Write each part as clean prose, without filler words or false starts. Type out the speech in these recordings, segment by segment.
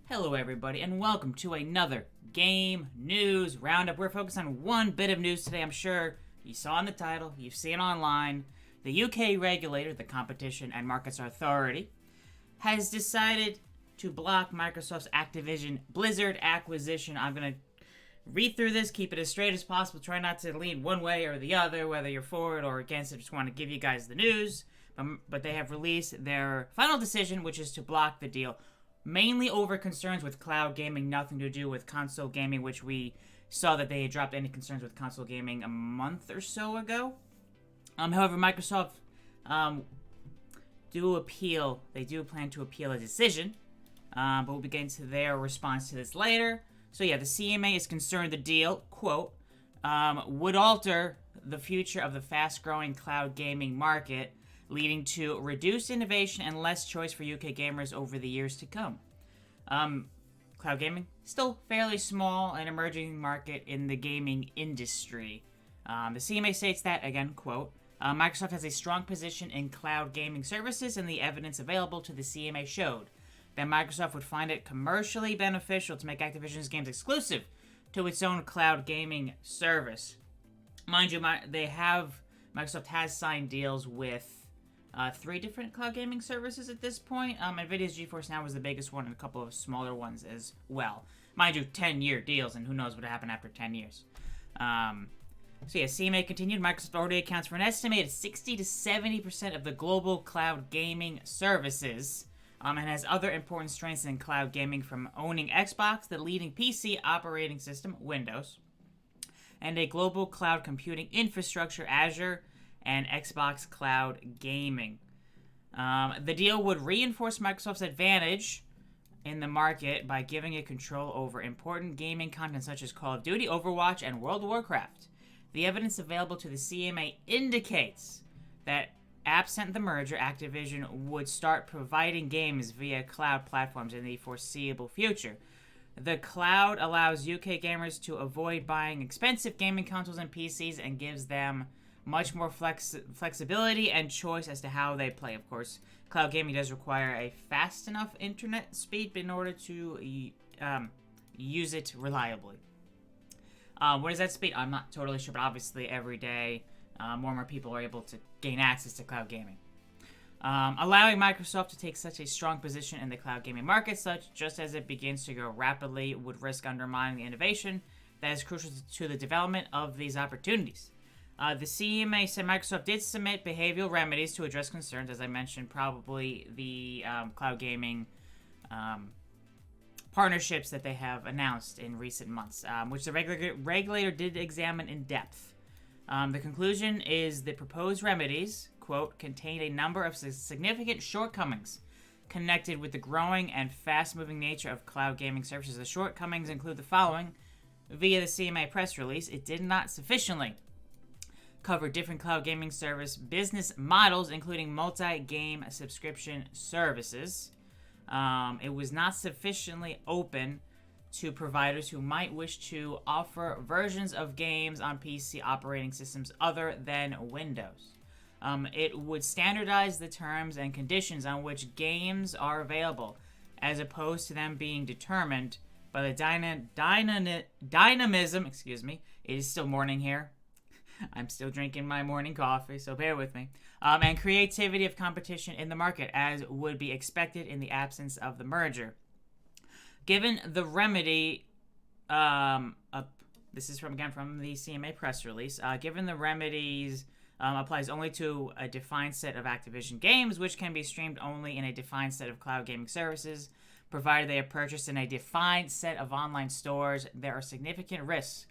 Hello everybody and welcome to another Game News Roundup. We're focused on one bit of news today. I'm sure you saw in the title, you've seen online. The UK regulator, the Competition and Markets Authority, has decided to block Microsoft's Activision Blizzard acquisition. I'm going to read through this, keep it as straight as possible, try not to lean one way or the other, whether you're for it or against it. Just want to give you guys the news. But they have released their final decision, which is to block the deal, mainly over concerns with cloud gaming, nothing to do with console gaming, which we saw that they had dropped any concerns with console gaming a month or so ago. However, Microsoft do appeal. They do plan to appeal a decision, but we'll get into their response to this later. So yeah, the CMA is concerned the deal, quote, would alter the future of the fast-growing cloud gaming market, leading to reduced innovation and less choice for UK gamers over the years to come. Cloud gaming, still fairly small and emerging market in the gaming industry. The CMA states that, again, quote, Microsoft has a strong position in cloud gaming services, and the evidence available to the CMA showed that Microsoft would find it commercially beneficial to make Activision's games exclusive to its own cloud gaming service. Mind you, Microsoft has signed deals with 3 different cloud gaming services at this point. NVIDIA's GeForce Now was the biggest one, and a couple of smaller ones as well. Mind you, 10-year deals, and who knows what will happen after 10 years. So yeah, CMA continued. Microsoft already accounts for an estimated 60 to 70% of the global cloud gaming services, and has other important strengths in cloud gaming, from owning Xbox, the leading PC operating system, Windows, and a global cloud computing infrastructure, Azure, and Xbox Cloud Gaming. The deal would reinforce Microsoft's advantage in the market by giving it control over important gaming content such as Call of Duty, Overwatch, and World of Warcraft. The evidence available to the CMA indicates that, absent the merger, Activision would start providing games via cloud platforms in the foreseeable future. The cloud allows UK gamers to avoid buying expensive gaming consoles and PCs and gives them much more flexibility and choice as to how they play. Of course, cloud gaming does require a fast enough internet speed in order to use it reliably. What is that speed? I'm not totally sure, but obviously every day more and more people are able to gain access to cloud gaming. Allowing Microsoft to take such a strong position in the cloud gaming market, just as it begins to grow rapidly, would risk undermining the innovation that is crucial to the development of these opportunities. The CMA said Microsoft did submit behavioral remedies to address concerns, as I mentioned, probably the cloud gaming partnerships that they have announced in recent months, which the regulator did examine in depth. The conclusion is the proposed remedies, quote, contain a number of significant shortcomings connected with the growing and fast-moving nature of cloud gaming services. The shortcomings include the following. Via the CMA press release, it did not sufficiently cover different cloud gaming service business models, including multi-game subscription services. It was not sufficiently open to providers who might wish to offer versions of games on PC operating systems other than Windows. It would standardize the terms and conditions on which games are available, as opposed to them being determined by the dynamism, it is still morning here, I'm still drinking my morning coffee, so bear with me, and creativity of competition in the market, as would be expected in the absence of the merger. Given the remedy, this is from the CMA press release, given the remedies applies only to a defined set of Activision games, which can be streamed only in a defined set of cloud gaming services, provided they are purchased in a defined set of online stores, there are significant risks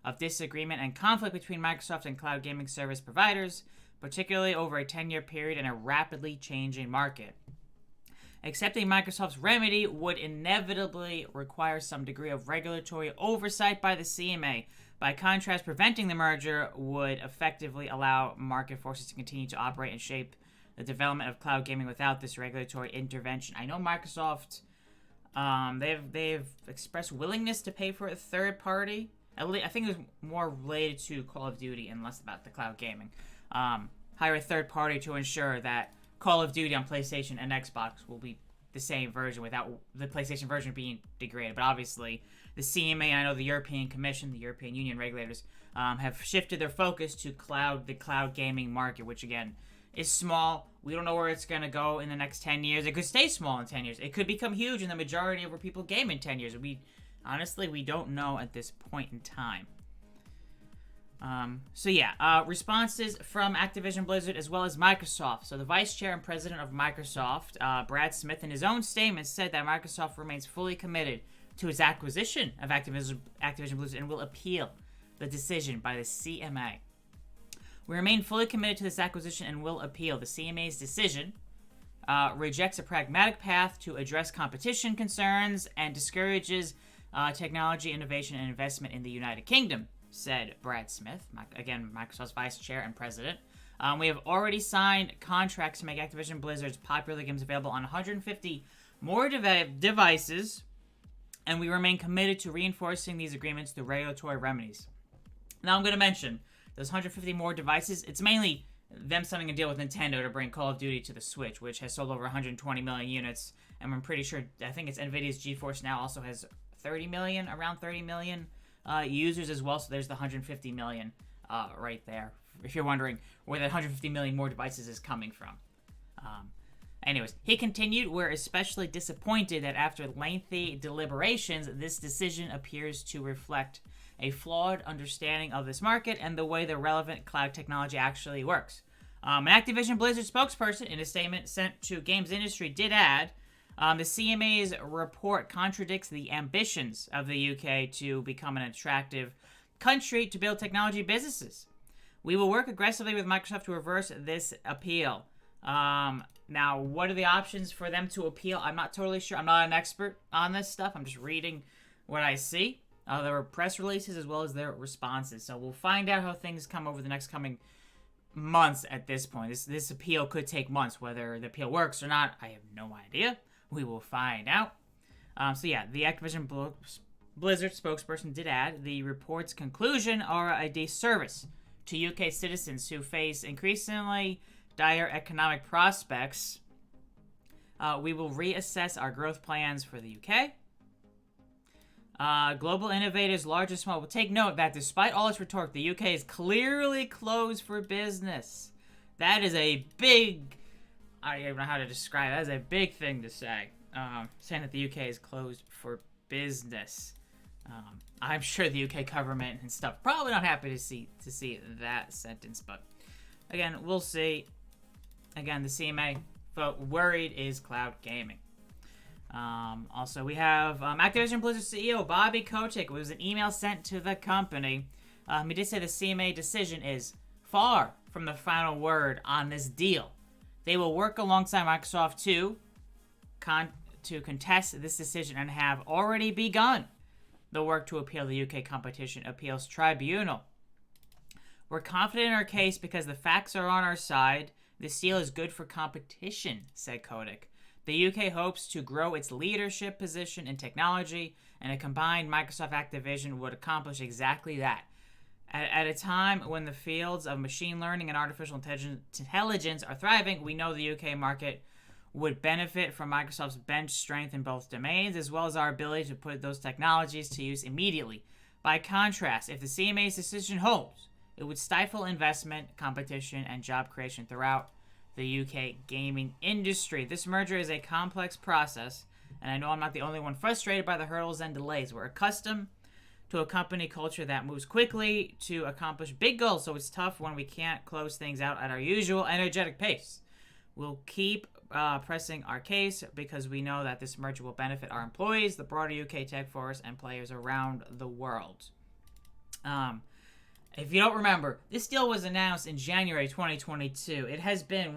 of disagreement and conflict between Microsoft and cloud gaming service providers, particularly over a 10-year period in a rapidly changing market. Accepting Microsoft's remedy would inevitably require some degree of regulatory oversight by the CMA. By contrast, preventing the merger would effectively allow market forces to continue to operate and shape the development of cloud gaming without this regulatory intervention. I know Microsoft, they've expressed willingness to pay for a third party. I think it was more related to Call of Duty and less about the cloud gaming. Hire a third party to ensure that Call of Duty on PlayStation and Xbox will be the same version without the PlayStation version being degraded. But obviously, the CMA, I know the European Commission, the European Union regulators, have shifted their focus to the cloud gaming market, which again is small. We don't know where it's going to go in the next 10 years. It could stay small in 10 years. It could become huge in the majority of where people game in 10 years. Honestly, we don't know at this point in time. Responses from Activision Blizzard as well as Microsoft. So the vice chair and president of Microsoft, Brad Smith, in his own statement said that Microsoft remains fully committed to its acquisition of Activision Blizzard and will appeal the decision by the CMA. We remain fully committed to this acquisition and will appeal. The CMA's decision rejects a pragmatic path to address competition concerns and discourages technology innovation and investment in the United Kingdom, said Brad Smith, again, Microsoft's vice chair and president. We have already signed contracts to make Activision Blizzard's popular games available on 150 more devices, and we remain committed to reinforcing these agreements through regulatory remedies. Now I'm going to mention those 150 more devices. It's mainly them signing a deal with Nintendo to bring Call of Duty to the Switch, which has sold over 120 million units, and I'm pretty sure, I think it's NVIDIA's GeForce now also has around 30 million users as well, so there's the 150 million right there, if you're wondering where that 150 million more devices is coming from. Anyways, he continued, we're especially disappointed that after lengthy deliberations, this decision appears to reflect a flawed understanding of this market and the way the relevant cloud technology actually works. An Activision Blizzard spokesperson in a statement sent to Games Industry did add, the CMA's report contradicts the ambitions of the UK to become an attractive country to build technology businesses. We will work aggressively with Microsoft to reverse this appeal. Now, what are the options for them to appeal? I'm not totally sure. I'm not an expert on this stuff. I'm just reading what I see. There were press releases as well as their responses. So we'll find out how things come over the next coming months at this point. This appeal could take months. Whether the appeal works or not, I have no idea. We will find out. The Activision Blizzard spokesperson did add, the report's conclusion are a disservice to UK citizens who face increasingly dire economic prospects. We will reassess our growth plans for the UK. Global innovators, large and small, will take note that despite all its rhetoric, the UK is clearly closed for business. That is a big... I don't even know how to describe it. That is a big thing to say. Saying that the UK is closed for business. I'm sure the UK government and stuff probably not happy to see that sentence, but again, we'll see. Again, the CMA worried is cloud gaming. Also, we have Activision Blizzard CEO Bobby Kotick. It was an email sent to the company. He did say the CMA decision is far from the final word on this deal. They will work alongside Microsoft to contest this decision and have already begun the work to appeal the UK Competition Appeals Tribunal. We're confident in our case because the facts are on our side. This deal is good for competition, said Kotick. The UK hopes to grow its leadership position in technology, and a combined Microsoft Activision would accomplish exactly that. At a time when the fields of machine learning and artificial intelligence are thriving, we know the UK market would benefit from Microsoft's bench strength in both domains, as well as our ability to put those technologies to use immediately. By contrast, if the CMA's decision holds, it would stifle investment, competition, and job creation throughout the UK gaming industry. This merger is a complex process, and I know I'm not the only one frustrated by the hurdles and delays. We're accustomed to a company culture that moves quickly to accomplish big goals, so it's tough when we can't close things out at our usual energetic pace. We'll keep pressing our case because we know that this merger will benefit our employees, the broader UK tech force, and players around the world. If you don't remember, this deal was announced in January 2022. It has been,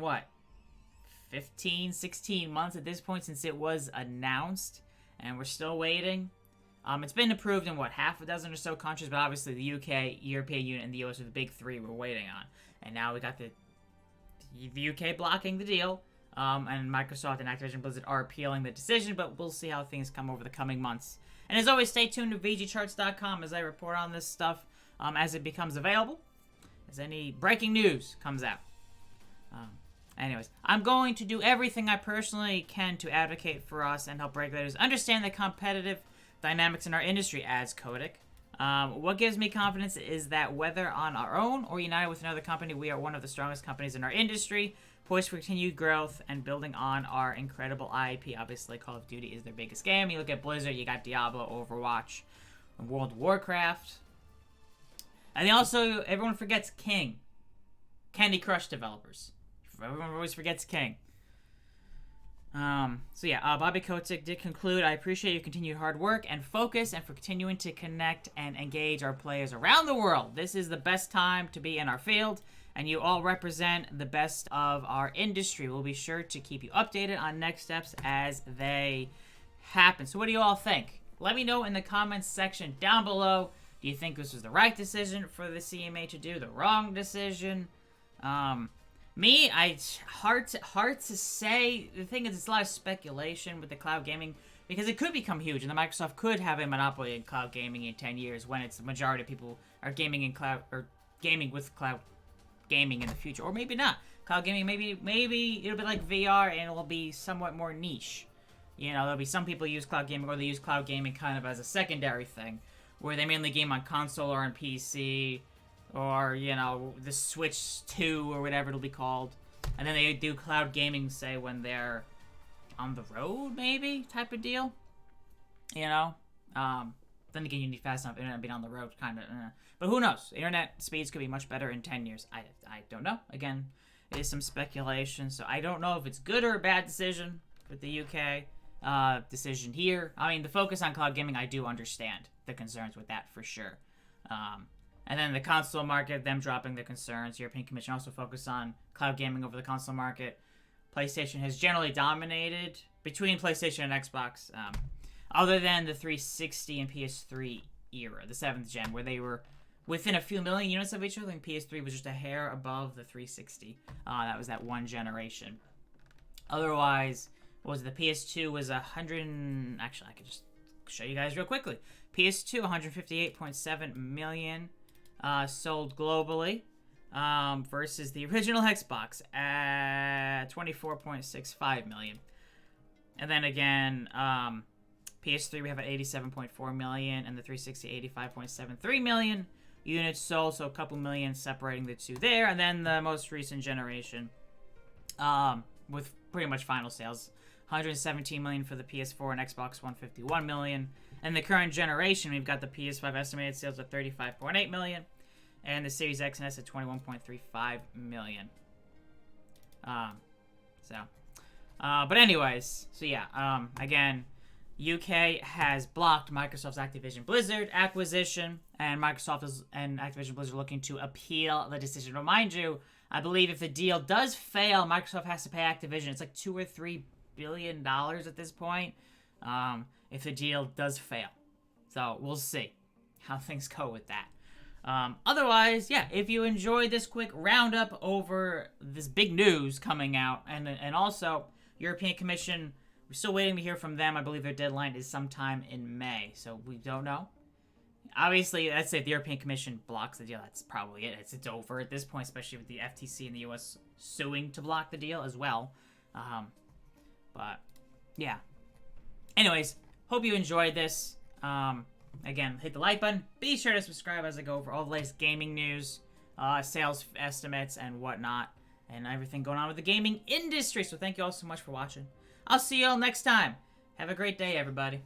15, 16 months at this point since it was announced, and we're still waiting. It's been approved in, half a dozen or so countries, but obviously the UK, European Union, and the US are the big three we're waiting on. And now we got the UK blocking the deal, and Microsoft and Activision Blizzard are appealing the decision, but we'll see how things come over the coming months. And as always, stay tuned to VGChartz.com as I report on this stuff as it becomes available, as any breaking news comes out. Anyways, I'm going to do everything I personally can to advocate for us and help regulators understand the competitive dynamics in our industry, adds Kotick. What gives me confidence is that whether on our own or united with another company, we are one of the strongest companies in our industry, poised for continued growth and building on our incredible IP. Obviously, Call of Duty is their biggest game. You look at Blizzard, you got Diablo, Overwatch, and World of Warcraft. And also, everyone forgets King. Candy Crush developers. Everyone always forgets King. Bobby Kotick did conclude, I appreciate your continued hard work and focus and for continuing to connect and engage our players around the world. This is the best time to be in our field, and you all represent the best of our industry. We'll be sure to keep you updated on next steps as they happen. So what do you all think? Let me know in the comments section down below. Do you think this was the right decision for the CMA to do, the wrong decision? Hard to say. The thing is, it's a lot of speculation with the cloud gaming because it could become huge, and the Microsoft could have a monopoly in cloud gaming in 10 years when it's the majority of people are gaming in cloud or gaming with cloud gaming in the future, or maybe not. Cloud gaming, maybe it'll be like VR and it'll be somewhat more niche. You know, there'll be some people use cloud gaming, or they use cloud gaming kind of as a secondary thing, where they mainly game on console or on PC. Or, you know, the Switch 2 or whatever it'll be called. And then they do cloud gaming, say, when they're on the road, maybe, type of deal. You know? Then again, you need fast enough internet being on the road, kind of. But who knows? Internet speeds could be much better in 10 years. I don't know. Again, it is some speculation. So I don't know if it's good or a bad decision with the UK decision here. I mean, the focus on cloud gaming, I do understand the concerns with that for sure. And then the console market, them dropping the concerns. European Commission also focused on cloud gaming over the console market. PlayStation has generally dominated between PlayStation and Xbox, other than the 360 and PS3 era, the 7th gen, where they were within a few million units of each other. I think PS3 was just a hair above the 360. That was that one generation. Otherwise, what was it? The PS2 was 100... Actually, I could just show you guys real quickly. PS2, 158.7 million. Sold globally versus the original Xbox at 24.65 million. And then again, PS3 we have at 87.4 million, and the 360 85.73 million units sold, so a couple million separating the two there. And then the most recent generation with pretty much final sales, 117 million for the PS4 and Xbox 151 million. And the current generation, we've got the PS5 estimated sales at 35.8 million, and the Series X and S at 21.35 million. But anyways, so yeah, again, UK has blocked Microsoft's Activision Blizzard acquisition, and Activision Blizzard are looking to appeal the decision. Remind you, I believe if the deal does fail, Microsoft has to pay Activision. It's like $2 or $3 billion at this point. If the deal does fail. So, we'll see how things go with that. Otherwise, yeah, if you enjoyed this quick roundup over this big news coming out, and also, European Commission, we're still waiting to hear from them. I believe their deadline is sometime in May, so we don't know. Obviously, let's say if the European Commission blocks the deal, that's probably it. It's over at this point, especially with the FTC in the US suing to block the deal as well. But, yeah. Anyways, hope you enjoyed this. Again, hit the like button. Be sure to subscribe as I go over all the latest gaming news, sales estimates, and whatnot, and everything going on with the gaming industry. So thank you all so much for watching. I'll see you all next time. Have a great day, everybody.